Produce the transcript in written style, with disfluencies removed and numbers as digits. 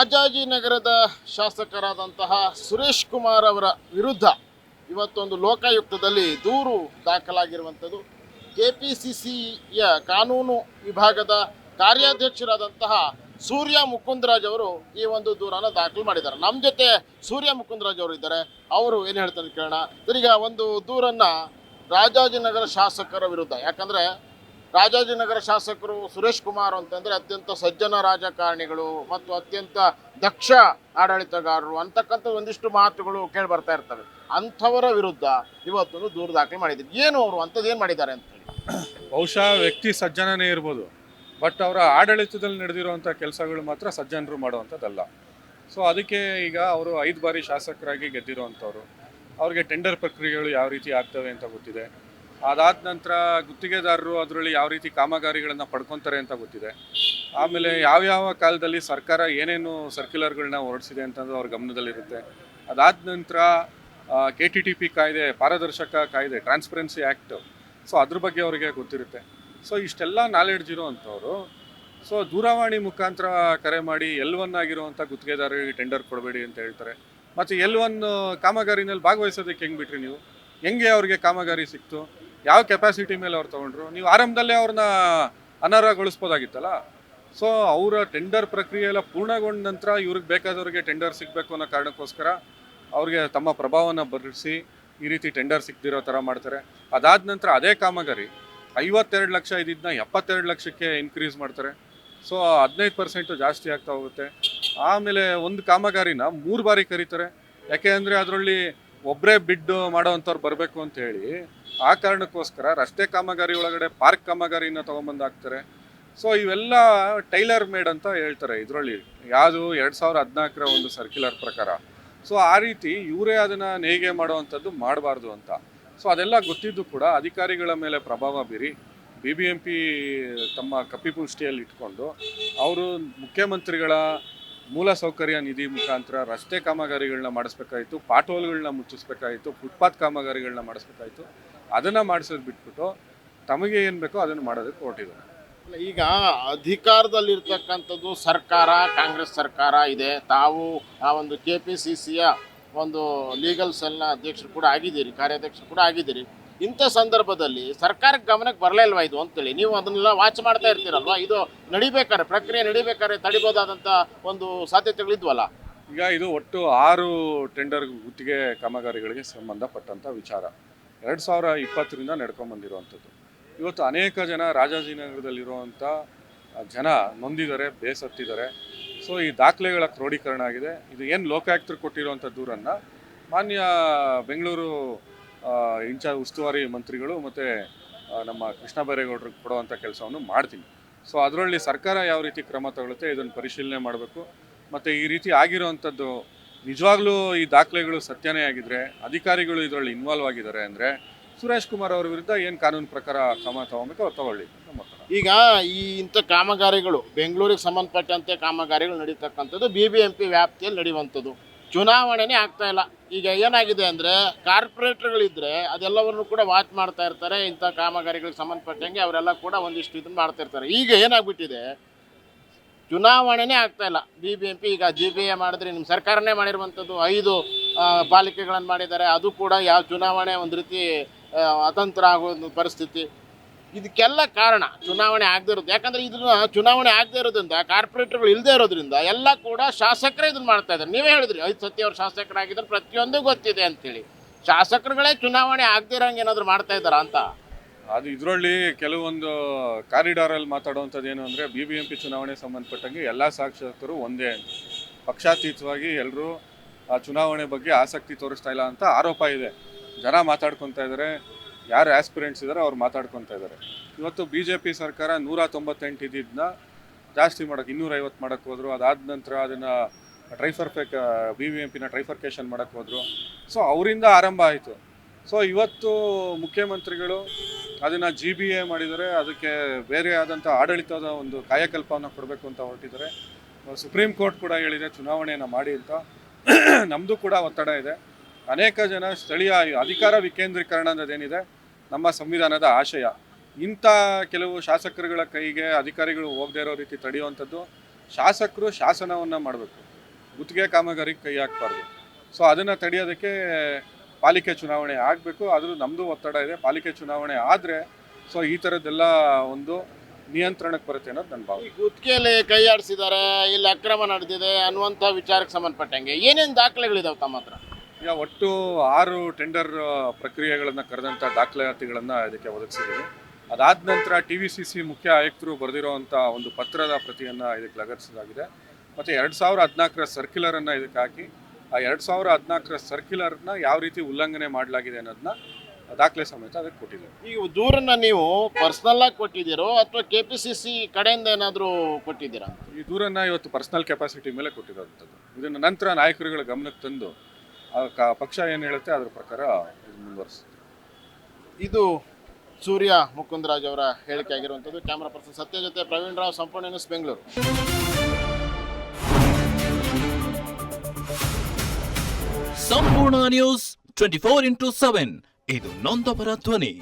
ರಾಜಾಜಿನಗರದ ಶಾಸಕರಾದಂತಹ ಸುರೇಶ್ ಕುಮಾರ್ ಅವರ ವಿರುದ್ಧ ಇವತ್ತೊಂದು ಲೋಕಾಯುಕ್ತದಲ್ಲಿ ದೂರು ದಾಖಲಾಗಿರುವಂಥದ್ದು. KPCCಯ ಕಾನೂನು ವಿಭಾಗದ ಕಾರ್ಯಾಧ್ಯಕ್ಷರಾದಂತಹ ಸೂರ್ಯ ಮುಕುಂದರಾಜ್ ಅವರು ಈ ಒಂದು ದೂರನ್ನು ದಾಖಲು ಮಾಡಿದ್ದಾರೆ. ನಮ್ಮ ಜೊತೆ ಸೂರ್ಯ ಮುಕುಂದರಾಜ್ ಅವರು ಇದ್ದಾರೆ. ಅವರು ಏನು ಹೇಳ್ತಾರೆ ಕೇಳೋಣ. ಈಗ ಒಂದು ದೂರನ್ನು ರಾಜಾಜಿನಗರ ಶಾಸಕರ ವಿರುದ್ಧ, ಯಾಕಂದರೆ ರಾಜಾಜಿನಗರ ಶಾಸಕರು ಸುರೇಶ್ ಕುಮಾರ್ ಅಂತಂದರೆ ಅತ್ಯಂತ ಸಜ್ಜನ ರಾಜಕಾರಣಿಗಳು ಮತ್ತು ಅತ್ಯಂತ ದಕ್ಷ ಆಡಳಿತಗಾರರು ಅಂತಕ್ಕಂಥ ಒಂದಿಷ್ಟು ಮಾತುಗಳು ಕೇಳಿ ಬರ್ತಾ ಇರ್ತವೆ. ಅಂಥವರ ವಿರುದ್ಧ ಇವತ್ತೊಂದು ದೂರು ದಾಖಲೆ ಮಾಡಿದ್ದೀವಿ. ಏನು ಅವರು ಅಂಥದ್ದು ಏನು ಮಾಡಿದ್ದಾರೆ ಅಂತ ಹೇಳಿ. ಬಹುಶಃ ವ್ಯಕ್ತಿ ಸಜ್ಜನನೇ ಇರ್ಬೋದು, ಬಟ್ ಅವರ ಆಡಳಿತದಲ್ಲಿ ನಡೆದಿರುವಂಥ ಕೆಲಸಗಳು ಮಾತ್ರ ಸಜ್ಜನರು ಮಾಡುವಂಥದ್ದಲ್ಲ. ಸೊ ಅದಕ್ಕೆ ಈಗ ಅವರು 5 ಬಾರಿ ಶಾಸಕರಾಗಿ ಗೆದ್ದಿರುವಂಥವ್ರು. ಅವ್ರಿಗೆ ಟೆಂಡರ್ ಪ್ರಕ್ರಿಯೆಗಳು ಯಾವ ರೀತಿ ಆಗ್ತವೆ ಅಂತ ಗೊತ್ತಿದೆ. ಅದಾದ ನಂತರ ಗುತ್ತಿಗೆದಾರರು ಅದರಲ್ಲಿ ಯಾವ ರೀತಿ ಕಾಮಗಾರಿಗಳನ್ನು ಪಡ್ಕೊತಾರೆ ಅಂತ ಗೊತ್ತಿದೆ. ಆಮೇಲೆ ಯಾವ್ಯಾವ ಕಾಲದಲ್ಲಿ ಸರ್ಕಾರ ಏನೇನು ಸರ್ಕ್ಯುಲರ್ಗಳನ್ನ ಹೊರಡಿಸಿದೆ ಅಂತಂದು ಅವ್ರ ಗಮನದಲ್ಲಿರುತ್ತೆ. ಅದಾದ ನಂತರ KTTP ಕಾಯ್ದೆ, ಪಾರದರ್ಶಕ ಕಾಯ್ದೆ, ಟ್ರಾನ್ಸ್ಪರೆನ್ಸಿ ಆ್ಯಕ್ಟ್, ಸೊ ಅದ್ರ ಬಗ್ಗೆ ಅವರಿಗೆ ಗೊತ್ತಿರುತ್ತೆ. ಸೊ ಇಷ್ಟೆಲ್ಲ ನಾಲೆಡ್ಜ್ ಇರೋವಂಥವ್ರು ಸೊ ದೂರವಾಣಿ ಮುಖಾಂತರ ಕರೆ ಮಾಡಿ L1 ಆಗಿರುವಂಥ ಗುತ್ತಿಗೆದಾರರಿಗೆ ಟೆಂಡರ್ ಕೊಡಬೇಡಿ ಅಂತ ಹೇಳ್ತಾರೆ. ಮತ್ತು L1 ಕಾಮಗಾರಿನಲ್ಲಿ ಭಾಗವಹಿಸೋದಕ್ಕೆ ಹೆಂಗೆ ಬಿಟ್ರಿ ನೀವು? ಹೆಂಗೆ ಅವ್ರಿಗೆ ಕಾಮಗಾರಿ ಸಿಕ್ತು? ಯಾವ ಕೆಪಾಸಿಟಿ ಮೇಲೆ ಅವ್ರು ತೊಗೊಂಡ್ರು? ನೀವು ಆರಂಭದಲ್ಲೇ ಅವ್ರನ್ನ ಅನರ್ಹಗೊಳಿಸ್ಬೋದಾಗಿತ್ತಲ್ಲ. ಸೊ ಅವರ ಟೆಂಡರ್ ಪ್ರಕ್ರಿಯೆ ಎಲ್ಲ ಪೂರ್ಣಗೊಂಡ ನಂತರ ಇವ್ರಿಗೆ ಬೇಕಾದವ್ರಿಗೆ ಟೆಂಡರ್ ಸಿಗಬೇಕು ಅನ್ನೋ ಕಾರಣಕ್ಕೋಸ್ಕರ ಅವ್ರಿಗೆ ತಮ್ಮ ಪ್ರಭಾವನ ಬರೆಸಿ ಈ ರೀತಿ ಟೆಂಡರ್ ಸಿಗದಿರೋ ಥರ ಮಾಡ್ತಾರೆ. ಅದಾದ ನಂತರ ಅದೇ ಕಾಮಗಾರಿ 52 ಲಕ್ಷ ಇದ್ದಿದ್ದನ್ನ 72 ಲಕ್ಷಕ್ಕೆ ಇನ್ಕ್ರೀಸ್ ಮಾಡ್ತಾರೆ. ಸೊ 15% ಜಾಸ್ತಿ ಆಗ್ತಾ ಹೋಗುತ್ತೆ. ಆಮೇಲೆ ಒಂದು ಕಾಮಗಾರಿನ 3 ಬಾರಿ ಕರೀತಾರೆ. ಯಾಕೆ ಅಂದರೆ ಅದರಲ್ಲಿ ಒಬ್ಬರೇ ಬಿಡ್ ಮಾಡೋವಂಥವ್ರು ಬರಬೇಕು ಅಂತ ಹೇಳಿ ಆ ಕಾರಣಕ್ಕೋಸ್ಕರ ರಸ್ತೆ ಕಾಮಗಾರಿ ಒಳಗಡೆ ಪಾರ್ಕ್ ಕಾಮಗಾರಿನ ತೊಗೊಂಬಂದು ಹಾಕ್ತಾರೆ. ಸೊ ಇವೆಲ್ಲ ಟೈಲರ್ ಮೇಡ್ ಅಂತ ಹೇಳ್ತಾರೆ ಇದರಲ್ಲಿ, ಯಾವುದು 2014ರ ಒಂದು ಸರ್ಕ್ಯುಲರ್ ಪ್ರಕಾರ. ಸೊ ಆ ರೀತಿ ಇವರೇ ಅದನ್ನು ನೇಯ್ಗೆ ಮಾಡುವಂಥದ್ದು ಮಾಡಬಾರ್ದು ಅಂತ. ಸೊ ಅದೆಲ್ಲ ಗೊತ್ತಿದ್ದು ಕೂಡ ಅಧಿಕಾರಿಗಳ ಮೇಲೆ ಪ್ರಭಾವ ಬೀರಿ BBMP ತಮ್ಮ ಕಪಿಮುಷ್ಟಿಯಲ್ಲಿ ಇಟ್ಕೊಂಡು ಅವರು ಮುಖ್ಯಮಂತ್ರಿಗಳ ಮೂಲಸೌಕರ್ಯ ನಿಧಿ ಮುಖಾಂತರ ರಸ್ತೆ ಕಾಮಗಾರಿಗಳನ್ನ ಮಾಡಿಸ್ಬೇಕಾಯಿತು, ಪಾಟೋಲ್ಗಳನ್ನ ಮುಚ್ಚಿಸ್ಬೇಕಾಯಿತು, ಫುಟ್ಪಾತ್ ಕಾಮಗಾರಿಗಳನ್ನ ಮಾಡಿಸ್ಬೇಕಾಯಿತು. ಅದನ್ನು ಮಾಡಿಸೋದು ಬಿಟ್ಬಿಟ್ಟು ತಮಗೆ ಏನು ಬೇಕೋ ಅದನ್ನು ಮಾಡೋದಕ್ಕೆ ಹೊರಟಿದ್ದಾರೆ. ಈಗ ಅಧಿಕಾರದಲ್ಲಿರ್ತಕ್ಕಂಥದ್ದು ಸರ್ಕಾರ, ಕಾಂಗ್ರೆಸ್ ಸರ್ಕಾರ ಇದೆ. ತಾವು ಆ ಒಂದು KPCCಯ ಒಂದು ಲೀಗಲ್ ಸೆಲ್ನ ಅಧ್ಯಕ್ಷರು ಕೂಡ ಆಗಿದ್ದೀರಿ, ಕಾರ್ಯಾಧ್ಯಕ್ಷರು ಕೂಡ ಆಗಿದ್ದೀರಿ. ಇಂಥ ಸಂದರ್ಭದಲ್ಲಿ ಸರ್ಕಾರಕ್ಕೆ ಗಮನಕ್ಕೆ ಬರಲೇ ಇಲ್ವಾ ಇದು ಅಂತೇಳಿ ನೀವು ಅದನ್ನೆಲ್ಲ ವಾಚ್ ಮಾಡ್ತಾ ಇರ್ತೀರಲ್ವಾ? ಇದು ನಡಿಬೇಕಾದ್ರೆ, ಪ್ರಕ್ರಿಯೆ ನಡಿಬೇಕಾದ್ರೆ ತಡಿಬೋದಾದಂಥ ಒಂದು ಸಾಧ್ಯತೆಗಳಿದ್ವಲ್ಲ. ಈಗ ಇದು ಒಟ್ಟು 6 ಟೆಂಡರ್ ಗುತ್ತಿಗೆ ಕಾಮಗಾರಿಗಳಿಗೆ ಸಂಬಂಧಪಟ್ಟಂಥ ವಿಚಾರ 2020ರಿಂದ ನಡ್ಕೊಂಬಂದಿರುವಂಥದ್ದು. ಇವತ್ತು ಅನೇಕ ಜನ ರಾಜಾಜಿನಗರದಲ್ಲಿರುವಂಥ ಜನ ನೊಂದಿದ್ದಾರೆ, ಬೇಸತ್ತಿದ್ದಾರೆ. ಸೊ ಈ ದಾಖಲೆಗಳ ಕ್ರೋಢೀಕರಣ ಆಗಿದೆ. ಇದು ಏನು ಲೋಕಾಯುಕ್ತರು ಕೊಟ್ಟಿರುವಂಥ ದೂರನ್ನು ಮಾನ್ಯ ಬೆಂಗಳೂರು ಉಸ್ತುವಾರಿ ಮಂತ್ರಿಗಳು ಮತ್ತು ನಮ್ಮ ಕೃಷ್ಣ ಬೈರೇಗೌಡರಿಗೆ ಕೊಡುವಂಥ ಕೆಲಸವನ್ನು ಮಾಡ್ತೀನಿ. ಸೊ ಅದರಲ್ಲಿ ಸರ್ಕಾರ ಯಾವ ರೀತಿ ಕ್ರಮ ತಗೊಳುತ್ತೆ ಇದನ್ನು ಪರಿಶೀಲನೆ ಮಾಡಬೇಕು. ಮತ್ತು ಈ ರೀತಿ ಆಗಿರೋವಂಥದ್ದು ನಿಜವಾಗ್ಲೂ ಈ ದಾಖಲೆಗಳು ಸತ್ಯನೇ ಆಗಿದ್ದರೆ, ಅಧಿಕಾರಿಗಳು ಇದರಲ್ಲಿ ಇನ್ವಾಲ್ವ್ ಆಗಿದ್ದಾರೆ ಅಂದರೆ ಸುರೇಶ್ ಕುಮಾರ್ ಅವರ ವಿರುದ್ಧ ಏನು ಕಾನೂನು ಪ್ರಕಾರ ಕ್ರಮ ತಗೋಬೇಕು ಅವ್ರು ತಗೊಳ್ಳಿ. ಈಗ ಇಂಥ ಕಾಮಗಾರಿಗಳು ಬೆಂಗಳೂರಿಗೆ ಸಂಬಂಧಪಟ್ಟಂತೆ ಕಾಮಗಾರಿಗಳು ನಡೀತಕ್ಕಂಥದ್ದು BBMP ವ್ಯಾಪ್ತಿಯಲ್ಲಿ ನಡೆಯುವಂಥದ್ದು. ಚುನಾವಣೆನೇ ಆಗ್ತಾ ಇಲ್ಲ. ಈಗ ಏನಾಗಿದೆ ಅಂದರೆ ಕಾರ್ಪೊರೇಟ್ರ್ಗಳಿದ್ದರೆ ಅದೆಲ್ಲವನ್ನೂ ಕೂಡ ವಾಚ್ ಮಾಡ್ತಾ ಇರ್ತಾರೆ. ಇಂಥ ಕಾಮಗಾರಿಗಳಿಗೆ ಸಂಬಂಧಪಟ್ಟಂಗೆ ಅವರೆಲ್ಲ ಕೂಡ ಒಂದಿಷ್ಟು ಇದನ್ನು ಮಾಡ್ತಾ ಇರ್ತಾರೆ. ಈಗ ಏನಾಗ್ಬಿಟ್ಟಿದೆ, ಚುನಾವಣೆನೇ ಆಗ್ತಾ ಇಲ್ಲ. BBMP ಈಗ GBA ಮಾಡಿದ್ರೆ ನಿಮ್ಮ ಸರ್ಕಾರನೇ ಮಾಡಿರುವಂಥದ್ದು 5 ಪಾಲಿಕೆಗಳನ್ನು ಮಾಡಿದ್ದಾರೆ. ಅದು ಕೂಡ ಯಾವ ಚುನಾವಣೆ ಒಂದು ರೀತಿ ಅತಂತ್ರ ಆಗೋ ಪರಿಸ್ಥಿತಿ. ಇದಕ್ಕೆಲ್ಲ ಕಾರಣ ಚುನಾವಣೆ ಆಗದೇ ಇರೋದು. ಯಾಕಂದರೆ ಇದನ್ನ ಚುನಾವಣೆ ಆಗದೇ ಇರೋದ್ರಿಂದ, ಕಾರ್ಪೊರೇಟರ್ಗಳು ಇಲ್ಲದೇ ಇರೋದ್ರಿಂದ ಎಲ್ಲ ಕೂಡ ಶಾಸಕರೇ ಇದನ್ನು ಮಾಡ್ತಾ ಇದ್ದಾರೆ. ನೀವೇ ಹೇಳಿದ್ರಿ 5 ಸತಿ ಅವ್ರು ಶಾಸಕರಾಗಿದ್ದಾರೆ, ಪ್ರತಿಯೊಂದು ಗೊತ್ತಿದೆ ಅಂತೇಳಿ. ಶಾಸಕರುಗಳೇ ಚುನಾವಣೆ ಆಗದೇ ಇರೋಂಗೆ ಏನಾದರೂ ಮಾಡ್ತಾ ಇದ್ದಾರಾ ಅಂತ. ಅದು ಇದರಲ್ಲಿ ಕೆಲವೊಂದು ಕಾರಿಡಾರಲ್ಲಿ ಮಾತಾಡುವಂಥದ್ದು ಏನು ಅಂದರೆ BBMP ಚುನಾವಣೆ ಸಂಬಂಧಪಟ್ಟಂಗೆ ಎಲ್ಲ ಶಾಸಕರು ಒಂದೇ, ಪಕ್ಷಾತೀತವಾಗಿ ಎಲ್ಲರೂ ಆ ಚುನಾವಣೆ ಬಗ್ಗೆ ಆಸಕ್ತಿ ತೋರಿಸ್ತಾ ಇಲ್ಲ ಅಂತ ಆರೋಪ ಇದೆ. ಜನ ಮಾತಾಡ್ಕೊತಾ ಇದ್ದಾರೆ, ಯಾರು ಆಸ್ಪಿರೆಂಟ್ಸ್ ಇದ್ದಾರೆ ಅವ್ರು ಮಾತಾಡ್ಕೊತಾ ಇದ್ದಾರೆ. ಇವತ್ತು BJP ಸರ್ಕಾರ 198 ಇದ್ದಿದ್ದನ್ನ ಜಾಸ್ತಿ ಮಾಡೋಕ್ಕೆ 250 ಮಾಡೋಕ್ಕೆ ಹೋದರು. ಅದಾದ ನಂತರ ಅದನ್ನು BBMPನ ಟ್ರೈಫರ್ಕೇಷನ್ ಮಾಡೋಕ್ಕೆ ಹೋದರು. ಸೊ ಅವರಿಂದ ಆರಂಭ ಆಯಿತು. ಸೊ ಇವತ್ತು ಮುಖ್ಯಮಂತ್ರಿಗಳು ಅದನ್ನು GBA ಮಾಡಿದರೆ ಅದಕ್ಕೆ ಬೇರೆ ಆದಂಥ ಆಡಳಿತದ ಒಂದು ಕಾಯಕಲ್ಪವನ್ನು ಕೊಡಬೇಕು ಅಂತ ಹೊರಟಿದ್ದಾರೆ. ಸುಪ್ರೀಂ ಕೋರ್ಟ್ ಕೂಡ ಹೇಳಿದೆ ಚುನಾವಣೆಯನ್ನು ಮಾಡಿ ಅಂತ. ನಮ್ಮದು ಕೂಡ ಒತ್ತಡ ಇದೆ. ಅನೇಕ ಜನ ಸ್ಥಳೀಯ ಅಧಿಕಾರ ವಿಕೇಂದ್ರೀಕರಣ ಅನ್ನೋದೇನಿದೆ ನಮ್ಮ ಸಂವಿಧಾನದ ಆಶಯ. ಇಂಥ ಕೆಲವು ಶಾಸಕರುಗಳ ಕೈಗೆ ಅಧಿಕಾರಿಗಳು ಹೋಗದೇ ಇರೋ ರೀತಿ ತಡೆಯುವಂಥದ್ದು. ಶಾಸಕರು ಶಾಸನವನ್ನು ಮಾಡಬೇಕು. ಗುತ್ತಿಗೆ ಕಾಮಗಾರಿಗೆ ಕೈ ಹಾಕಬಾರ್ದು. ಸೊ ಅದನ್ನು ತಡೆಯೋದಕ್ಕೆ ಪಾಲಿಕೆ ಚುನಾವಣೆ ಆಗಬೇಕು. ಆದರೂ ನಮ್ಮದು ಒತ್ತಡ ಇದೆ, ಪಾಲಿಕೆ ಚುನಾವಣೆ ಆದರೆ ಸೊ ಈ ಥರದ್ದೆಲ್ಲ ಒಂದು ನಿಯಂತ್ರಣಕ್ಕೆ ಬರುತ್ತೆ ಅನ್ನೋದು ನನ್ನ ಭಾವನೆ. ಈ ಗುತ್ತಿಗೆಯಲ್ಲಿ ಕೈ ಆಡಿಸಿದ್ದಾರೆ, ಇಲ್ಲಿ ಅಕ್ರಮ ನಡೆದಿದೆ ಅನ್ನುವಂಥ ವಿಚಾರಕ್ಕೆ ಸಂಬಂಧಪಟ್ಟಂಗೆ ಏನೇನು ದಾಖಲೆಗಳಿದಾವೆ ತಮ್ಮ ಹತ್ರ? ಈಗ ಒಟ್ಟು 6 ಟೆಂಡರ್ ಪ್ರಕ್ರಿಯೆಗಳನ್ನು ಕರೆದಂಥ ದಾಖಲಾತಿಗಳನ್ನು ಇದಕ್ಕೆ ಒದಗಿಸಿದ್ದೀವಿ. ಅದಾದ ನಂತರ TVCC ಮುಖ್ಯ ಆಯುಕ್ತರು ಬರೆದಿರುವಂಥ ಒಂದು ಪತ್ರದ ಪ್ರತಿಯನ್ನು ಇದಕ್ಕೆ ಲಗತ್ತಿಸಲಾಗಿದೆ. ಮತ್ತು 2014ರ ಸರ್ಕ್ಯುಲರನ್ನು ಇದಕ್ಕೆ ಹಾಕಿ ಆ 2014ರ ಸರ್ಕ್ಯುಲರ್ನ ಯಾವ ರೀತಿ ಉಲ್ಲಂಘನೆ ಮಾಡಲಾಗಿದೆ ಅನ್ನೋದನ್ನ ದಾಖಲೆ ಸಮೇತ ಅದಕ್ಕೆ ಕೊಟ್ಟಿದ್ದೇವೆ. ಈ ದೂರನ್ನ ನೀವು ಪರ್ಸನಲ್ ಆಗಿ ಕೊಟ್ಟಿದ್ದೀರೋ ಅಥವಾ KPCC ಕಡೆಯಿಂದ ಏನಾದರೂ ಕೊಟ್ಟಿದ್ದೀರಾ? ಈ ದೂರನ್ನು ಇವತ್ತು ಪರ್ಸನಲ್ ಕೆಪಾಸಿಟಿ ಮೇಲೆ ಕೊಟ್ಟಿರೋವಂಥದ್ದು. ಇದನ್ನು ನಂತರ ನಾಯಕರುಗಳ ಗಮನಕ್ಕೆ ತಂದು ಪಕ್ಷ ಏನು ಹೇಳುತ್ತೆ ಅದರ ಪ್ರಕಾರ ಮುಂದುವರಿಸುತ್ತೆ. ಇದು ಸೂರ್ಯ ಮುಕುಂದರಾಜ್ ಅವರ ಹೇಳಿಕೆ ಆಗಿರುವಂಥದ್ದು. ಕ್ಯಾಮರಾ ಪರ್ಸನ್ ಸತ್ಯ ಜೊತೆ ಪ್ರವೀಣ್ ರಾವ್, ಸಂಪೂರ್ಣ ನ್ಯೂಸ್, ಬೆಂಗಳೂರು. ಸಂಪೂರ್ಣ ನ್ಯೂಸ್ 24x7 ಇದು ನೊಂದವರ ಧ್ವನಿ.